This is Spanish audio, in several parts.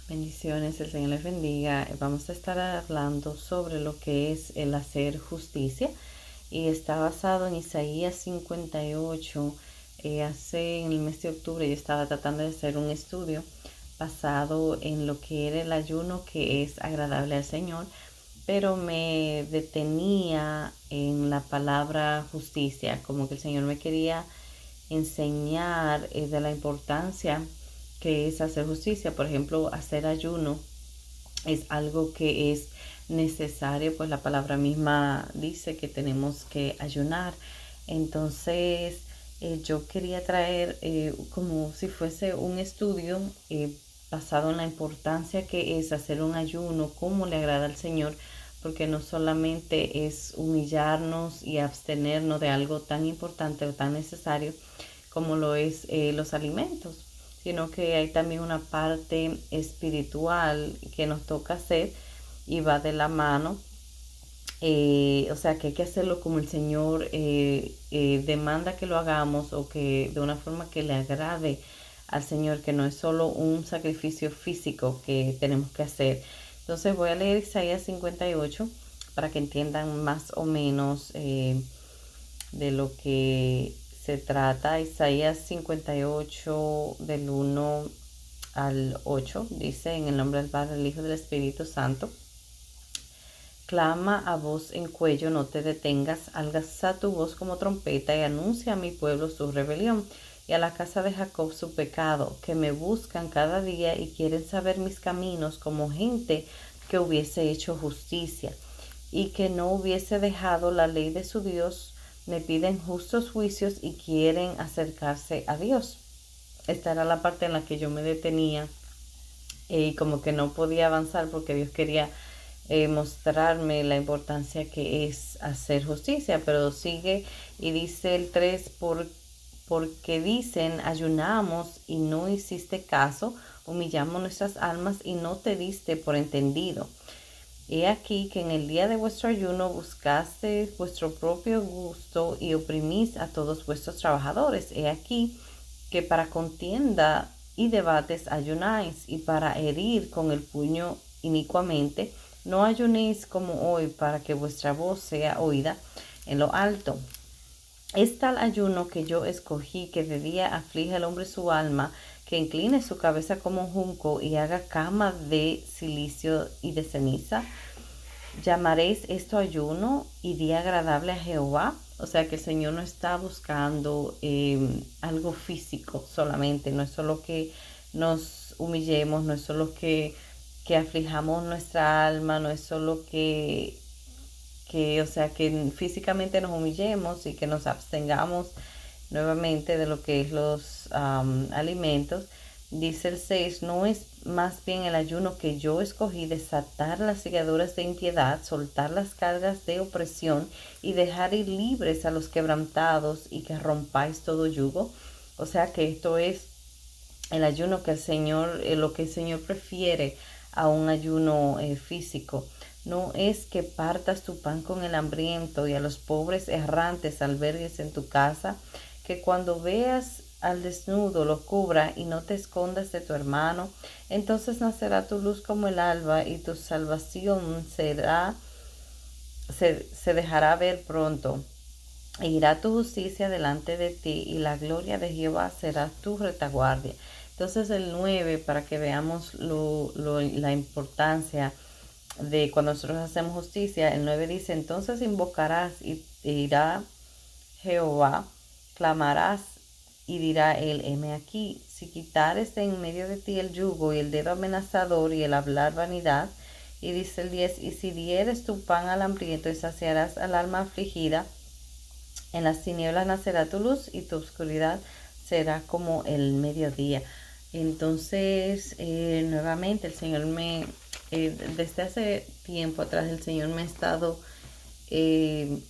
Bendiciones, el Señor les bendiga. Vamos a estar hablando sobre lo que es el hacer justicia y está basado en Isaías 58. En el mes de octubre yo estaba tratando de hacer un estudio basado en lo que era el ayuno que es agradable al Señor, pero me detenía en la palabra justicia, como que el Señor me quería enseñar de la importancia que es hacer justicia. Por ejemplo, hacer ayuno es algo que es necesario, pues la palabra misma dice que tenemos que ayunar. Entonces, yo quería traer como si fuese un estudio basado en la importancia que es hacer un ayuno, cómo le agrada al Señor, porque no solamente es humillarnos y abstenernos de algo tan importante o tan necesario como lo es los alimentos, sino que hay también una parte espiritual que nos toca hacer y va de la mano. O sea que hay que hacerlo como el Señor demanda que lo hagamos, o que de una forma que le agrade al Señor, que no es solo un sacrificio físico que tenemos que hacer. Entonces voy a leer Isaías 58 para que entiendan más o menos de lo que se trata. Isaías 58 del 1 al 8 dice: en el nombre del Padre, del Hijo y del Espíritu Santo. Clama a voz en cuello, no te detengas, alza tu voz como trompeta y anuncia a mi pueblo su rebelión y a la casa de Jacob su pecado, que me buscan cada día y quieren saber mis caminos, como gente que hubiese hecho justicia y que no hubiese dejado la ley de su Dios. Me piden justos juicios y quieren acercarse a Dios. Esta era la parte en la que yo me detenía y como que no podía avanzar, porque Dios quería mostrarme la importancia que es hacer justicia. Pero sigue y dice el 3: porque dicen, ayunamos y no hiciste caso, humillamos nuestras almas y no te diste por entendido. He aquí que en el día de vuestro ayuno buscaste vuestro propio gusto y oprimís a todos vuestros trabajadores. He aquí que para contienda y debates ayunáis, y para herir con el puño inicuamente. No ayunéis como hoy, para que vuestra voz sea oída en lo alto. Es tal ayuno que yo escogí, que de día aflige al hombre su alma, que incline su cabeza como un junco y haga cama de silicio y de ceniza. Llamaréis esto ayuno y día agradable a Jehová. O sea que el Señor no está buscando algo físico solamente, no es solo que nos humillemos, no es solo que aflijamos nuestra alma, no es solo o sea, que físicamente nos humillemos y que nos abstengamos nuevamente de lo que es los alimentos. Dice el 6: no es más bien el ayuno que yo escogí, desatar las ligaduras de impiedad, soltar las cargas de opresión y dejar ir libres a los quebrantados, y que rompáis todo yugo. O sea que esto es el ayuno que el Señor, lo que el Señor prefiere a un ayuno físico. No es que partas tu pan con el hambriento y a los pobres errantes albergues en tu casa, que cuando veas al desnudo lo cubra y no te escondas de tu hermano. Entonces nacerá tu luz como el alba y tu salvación se dejará ver pronto. E irá tu justicia delante de ti y la gloria de Jehová será tu retaguardia. Entonces el 9, para que veamos la importancia de cuando nosotros hacemos justicia. El 9 dice: entonces invocarás y irá Jehová, clamarás y dirá él: heme aquí. Si quitares de en medio de ti el yugo y el dedo amenazador y el hablar vanidad. Y dice el 10: y si dieres tu pan al hambriento y saciarás al alma afligida, en las tinieblas nacerá tu luz y tu oscuridad será como el mediodía. Entonces, nuevamente el Señor desde hace tiempo atrás, el Señor me ha estado eh,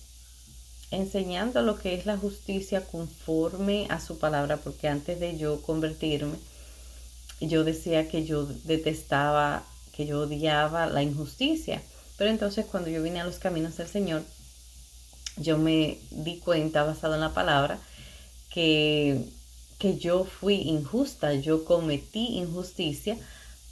enseñando lo que es la justicia conforme a su palabra, porque antes de yo convertirme, yo decía que yo detestaba, que yo odiaba la injusticia. Pero entonces, cuando yo vine a los caminos del Señor, yo me di cuenta, basado en la palabra, que, que yo fui injusta, yo cometí injusticia,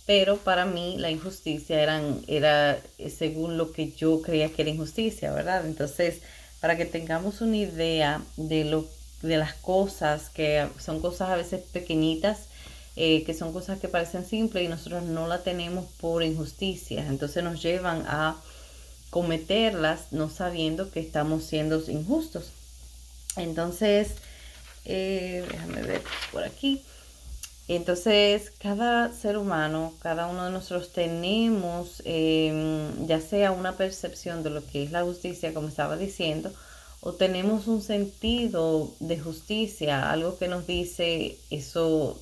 pero para mí la injusticia era según lo que yo creía que era injusticia, ¿verdad? Entonces, para que tengamos una idea de las cosas, que son cosas a veces pequeñitas, que son cosas que parecen simples y nosotros no la tenemos por injusticia, entonces nos llevan a cometerlas no sabiendo que estamos siendo injustos. Entonces, déjame ver por aquí. Entonces, cada ser humano, cada uno de nosotros tenemos ya sea una percepción de lo que es la justicia, como estaba diciendo, o tenemos un sentido de justicia, algo que nos dice eso,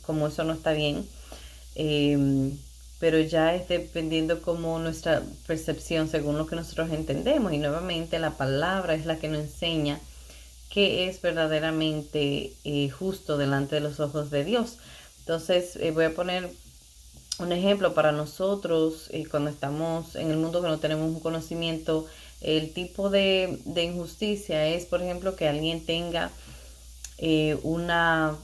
como eso no está bien. Eh, pero ya es dependiendo como nuestra percepción según lo que nosotros entendemos. Y nuevamente la palabra es la que nos enseña qué es verdaderamente justo delante de los ojos de Dios. Entonces voy a poner un ejemplo para nosotros cuando estamos en el mundo que no tenemos un conocimiento. El tipo de injusticia es, por ejemplo, que alguien tenga una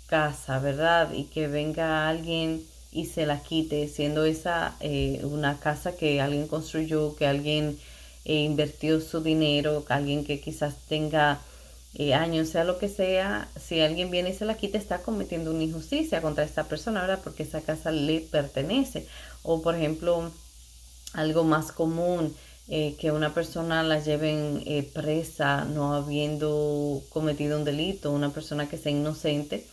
casa, ¿verdad? Y que venga alguien y se la quite, siendo esa una casa que alguien construyó, que alguien invirtió su dinero, alguien que quizás tenga años, sea lo que sea. Si alguien viene y se la quita, está cometiendo una injusticia contra esta persona, ¿verdad? Porque esa casa le pertenece. O por ejemplo, algo más común, que una persona la lleven presa no habiendo cometido un delito, una persona que sea inocente.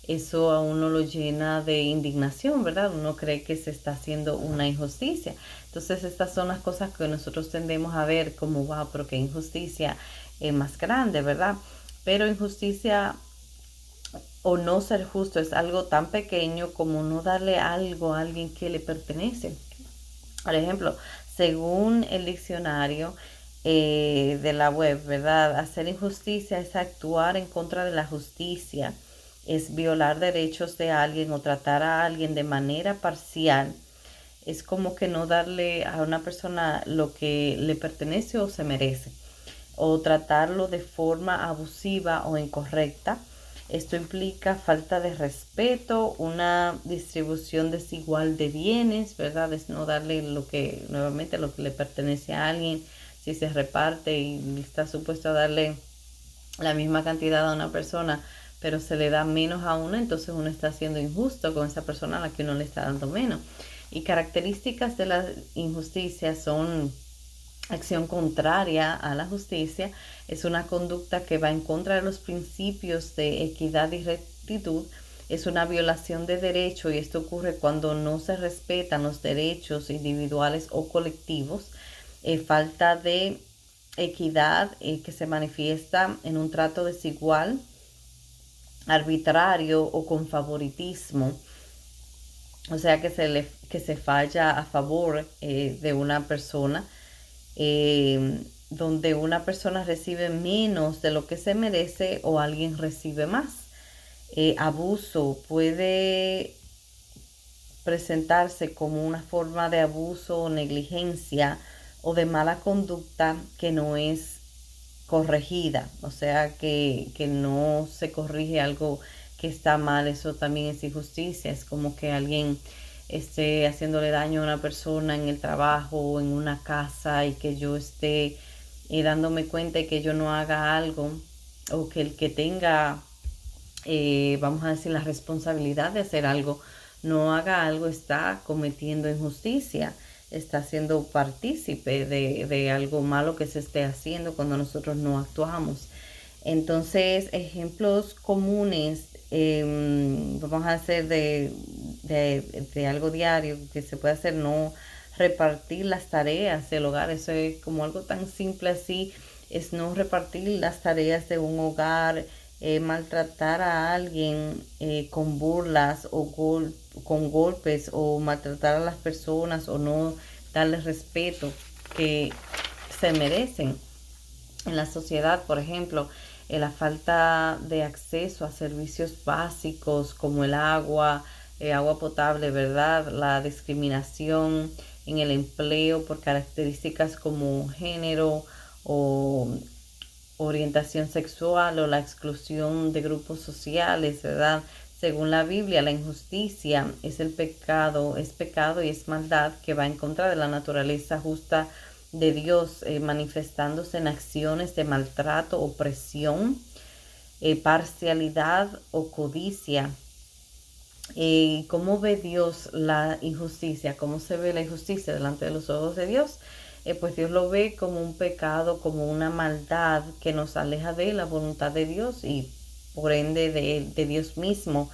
Eso a uno lo llena de indignación, ¿verdad? Uno cree que se está haciendo una injusticia. Entonces estas son las cosas que nosotros tendemos a ver como, wow, pero qué injusticia más grande, ¿verdad? Pero injusticia o no ser justo es algo tan pequeño como no darle algo a alguien que le pertenece. Por ejemplo, según el diccionario de la web, ¿verdad? Hacer injusticia es actuar en contra de la justicia, es violar derechos de alguien o tratar a alguien de manera parcial. Es como que no darle a una persona lo que le pertenece o se merece, o tratarlo de forma abusiva o incorrecta. Esto implica falta de respeto, una distribución desigual de bienes, ¿verdad? Es no darle lo que, nuevamente, lo que le pertenece a alguien. Si se reparte y está supuesto a darle la misma cantidad a una persona, pero se le da menos a una, entonces uno está siendo injusto con esa persona a la que uno le está dando menos. Y características de la injusticia son acción contraria a la justicia, es una conducta que va en contra de los principios de equidad y rectitud, es una violación de derecho y esto ocurre cuando no se respetan los derechos individuales o colectivos, falta de equidad que se manifiesta en un trato desigual, arbitrario o con favoritismo, o sea que se falla a favor de una persona, donde una persona recibe menos de lo que se merece o alguien recibe más. Abuso puede presentarse como una forma de abuso o negligencia o de mala conducta que no es corregida, o sea que no se corrige algo que está mal. Eso también es injusticia, es como que alguien esté haciéndole daño a una persona en el trabajo o en una casa y que yo esté dándome cuenta y que yo no haga algo, o que el que tenga, vamos a decir, la responsabilidad de hacer algo, no haga algo, está cometiendo injusticia, está siendo partícipe de algo malo que se esté haciendo cuando nosotros no actuamos. Entonces, ejemplos comunes, vamos a hacer de algo diario que se puede hacer, no repartir las tareas del hogar. Eso es como algo tan simple así, es no repartir las tareas de un hogar, maltratar a alguien con burlas o con golpes, o maltratar a las personas o no darles respeto que se merecen en la sociedad. Por ejemplo, la falta de acceso a servicios básicos como el agua, agua potable, ¿verdad? La discriminación en el empleo por características como género o orientación sexual, o la exclusión de grupos sociales, ¿verdad? Según la Biblia, la injusticia es pecado y es maldad que va en contra de la naturaleza justa de Dios, manifestándose en acciones de maltrato, opresión, parcialidad o codicia. ¿Cómo ve Dios la injusticia? ¿Cómo se ve la injusticia delante de los ojos de Dios? Pues Dios lo ve como un pecado, como una maldad que nos aleja de la voluntad de Dios y por ende de Dios mismo.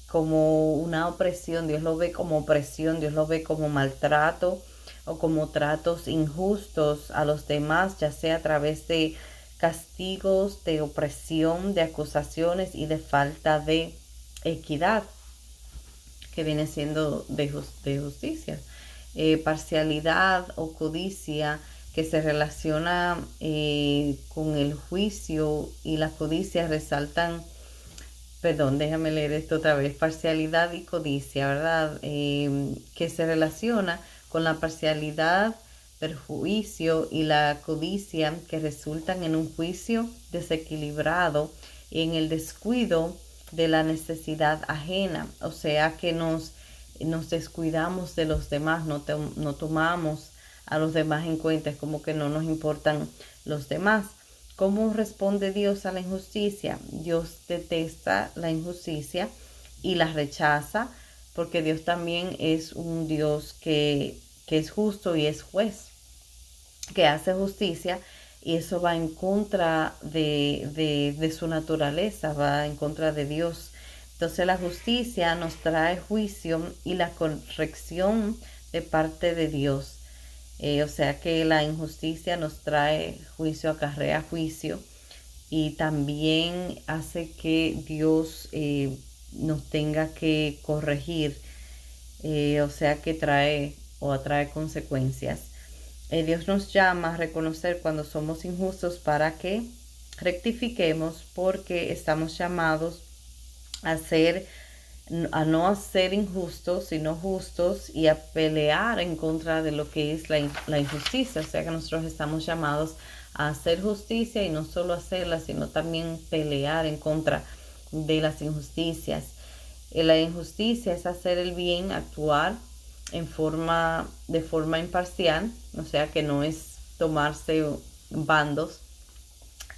Como una opresión, Dios lo ve como opresión, Dios lo ve como maltrato o como tratos injustos a los demás, ya sea a través de castigos, de opresión, de acusaciones y de falta de equidad, que viene siendo de justicia. Parcialidad o codicia, que se relaciona con el juicio, y la codicia resaltan, perdón, déjame leer esto otra vez, parcialidad y codicia, ¿verdad? Que se relaciona con la parcialidad, perjuicio y la codicia, que resultan en un juicio desequilibrado y en el descuido de la necesidad ajena. O sea que nos descuidamos de los demás, no tomamos a los demás en cuenta, es como que no nos importan los demás. ¿Cómo responde Dios a la injusticia? Dios detesta la injusticia y la rechaza, porque Dios también es un Dios que es justo y es juez, que hace justicia, y eso va en contra de su naturaleza, va en contra de Dios. Entonces la justicia nos trae juicio y la corrección de parte de Dios. O sea que la injusticia nos trae juicio, acarrea juicio, y también hace que Dios nos tenga que corregir, o sea que trae o atrae consecuencias. Dios nos llama a reconocer cuando somos injustos para que rectifiquemos, porque estamos llamados a no ser injustos, sino justos, y a pelear en contra de lo que es la injusticia. O sea que nosotros estamos llamados a hacer justicia, y no solo hacerla, sino también pelear en contra de las injusticias. La injusticia es hacer el bien, actuar de forma imparcial, o sea que no es tomarse bandos,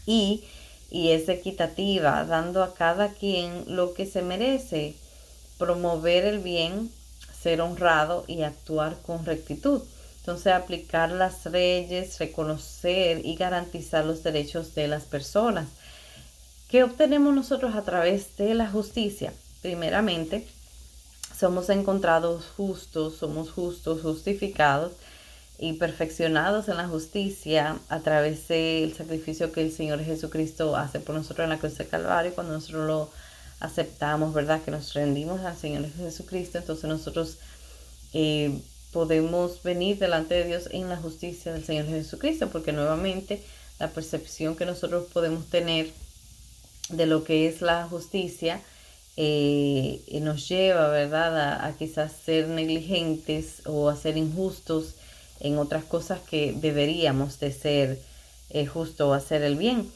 y es equitativa, dando a cada quien lo que se merece, promover el bien, ser honrado y actuar con rectitud. Entonces, aplicar las leyes, reconocer y garantizar los derechos de las personas. ¿Qué obtenemos nosotros a través de la justicia? Primeramente, somos encontrados justos, somos justos, justificados y perfeccionados en la justicia a través del sacrificio que el Señor Jesucristo hace por nosotros en la cruz del Calvario. Cuando nosotros lo aceptamos, ¿verdad? Que nos rendimos al Señor Jesucristo, entonces nosotros podemos venir delante de Dios en la justicia del Señor Jesucristo, porque nuevamente la percepción que nosotros podemos tener de lo que es la justicia nos lleva, ¿verdad?, a quizás ser negligentes o a ser injustos en otras cosas que deberíamos de ser justo o hacer el bien.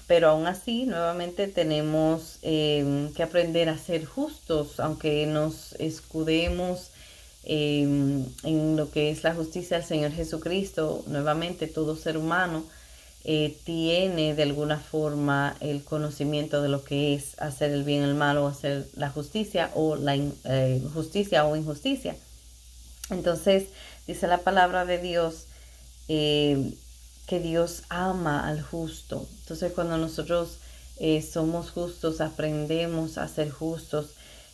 Pero aún así, nuevamente tenemos que aprender a ser justos, aunque nos escudemos en lo que es la justicia del Señor Jesucristo. Nuevamente, todo ser humano tiene de alguna forma el conocimiento de lo que es hacer el bien, el mal, o hacer la justicia o la justicia o injusticia. Entonces, dice la palabra de Dios que Dios ama al justo. Entonces, cuando nosotros somos justos, aprendemos a ser justos.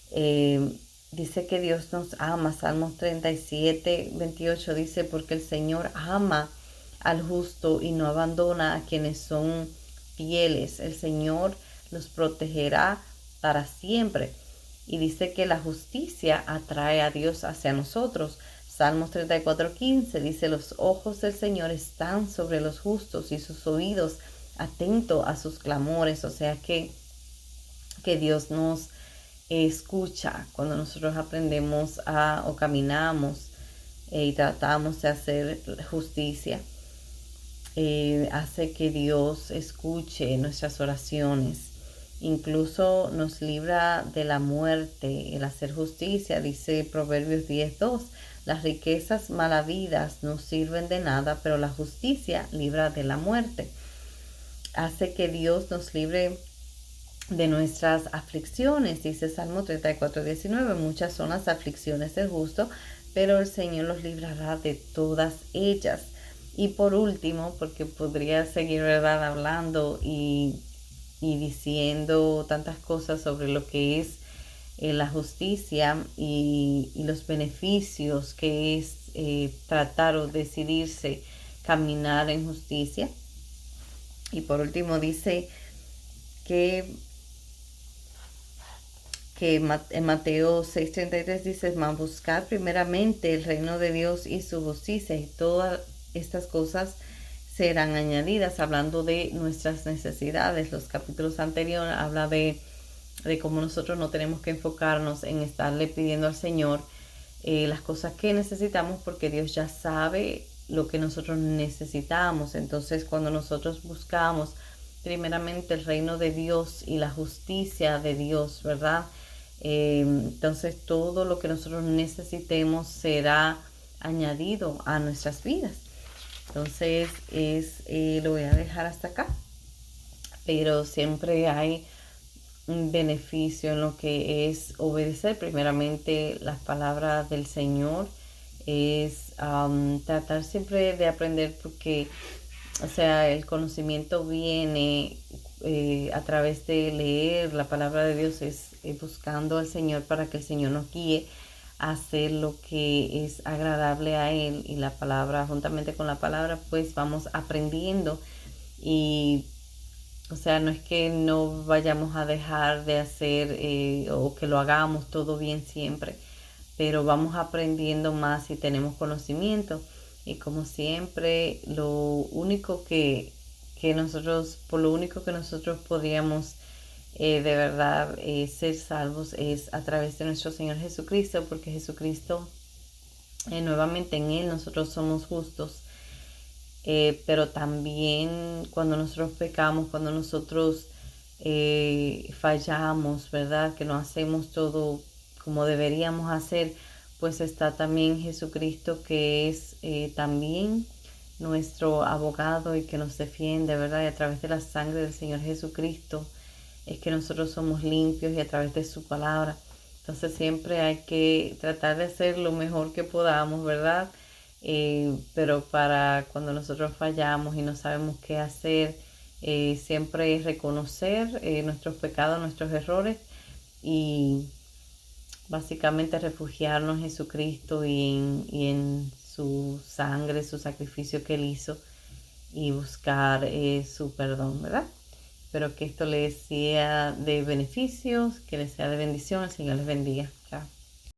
Dice que Dios nos ama. Salmos 37:28 dice: porque el Señor ama al justo y no abandona a quienes son fieles. El Señor los protegerá para siempre. Y dice que la justicia atrae a Dios hacia nosotros. Salmos 34:15 dice: los ojos del Señor están sobre los justos y sus oídos atentos a sus clamores. O sea que Dios nos escucha cuando nosotros aprendemos o caminamos y tratamos de hacer justicia. Hace que Dios escuche nuestras oraciones. incluso nos libra de la muerte, el hacer justicia, dice Proverbios 10:2. Las riquezas mal habidas no sirven de nada, pero la justicia libra de la muerte. Hace que Dios nos libre de nuestras aflicciones, dice Salmo 34:19. Muchas son las aflicciones del justo, pero el Señor los librará de todas ellas. Y por último, porque podría seguir, ¿verdad?, hablando y diciendo tantas cosas sobre lo que es la justicia y los beneficios que es tratar o decidirse caminar en justicia. Y por último dice que en Mateo 6:33 dice: mas buscad primeramente el reino de Dios y su justicia, y todas estas cosas serán añadidas, hablando de nuestras necesidades. Los capítulos anteriores habla de cómo nosotros no tenemos que enfocarnos en estarle pidiendo al Señor las cosas que necesitamos, porque Dios ya sabe lo que nosotros necesitamos. Entonces, cuando nosotros buscamos primeramente el reino de Dios y la justicia de Dios, ¿verdad? Entonces todo lo que nosotros necesitemos será añadido a nuestras vidas. Entonces lo voy a dejar hasta acá, pero siempre hay un beneficio en lo que es obedecer primeramente las palabras del Señor. Es tratar siempre de aprender, porque o sea, el conocimiento viene a través de leer la palabra de Dios, es buscando al Señor para que el Señor nos guíe a hacer lo que es agradable a Él. Y la palabra, juntamente con la palabra, pues vamos aprendiendo. Y o sea, no es que no vayamos a dejar de hacer o que lo hagamos todo bien siempre, pero vamos aprendiendo más y tenemos conocimiento. Y como siempre, por lo único que nosotros podríamos de verdad ser salvos es a través de nuestro Señor Jesucristo, porque Jesucristo, nuevamente en Él nosotros somos justos. Pero también cuando nosotros pecamos, cuando nosotros fallamos, ¿verdad?, que no hacemos todo como deberíamos hacer, pues está también Jesucristo, que es también nuestro abogado y que nos defiende, ¿verdad? Y a través de la sangre del Señor Jesucristo es que nosotros somos limpios, y a través de su palabra. Entonces siempre hay que tratar de hacer lo mejor que podamos, ¿verdad? Pero para cuando nosotros fallamos y no sabemos qué hacer, siempre es reconocer nuestros pecados, nuestros errores, y básicamente refugiarnos en Jesucristo y en su sangre, su sacrificio que Él hizo, y buscar su perdón, ¿verdad? Espero que esto les sea de beneficios, que les sea de bendición. El Señor les bendiga. Chao.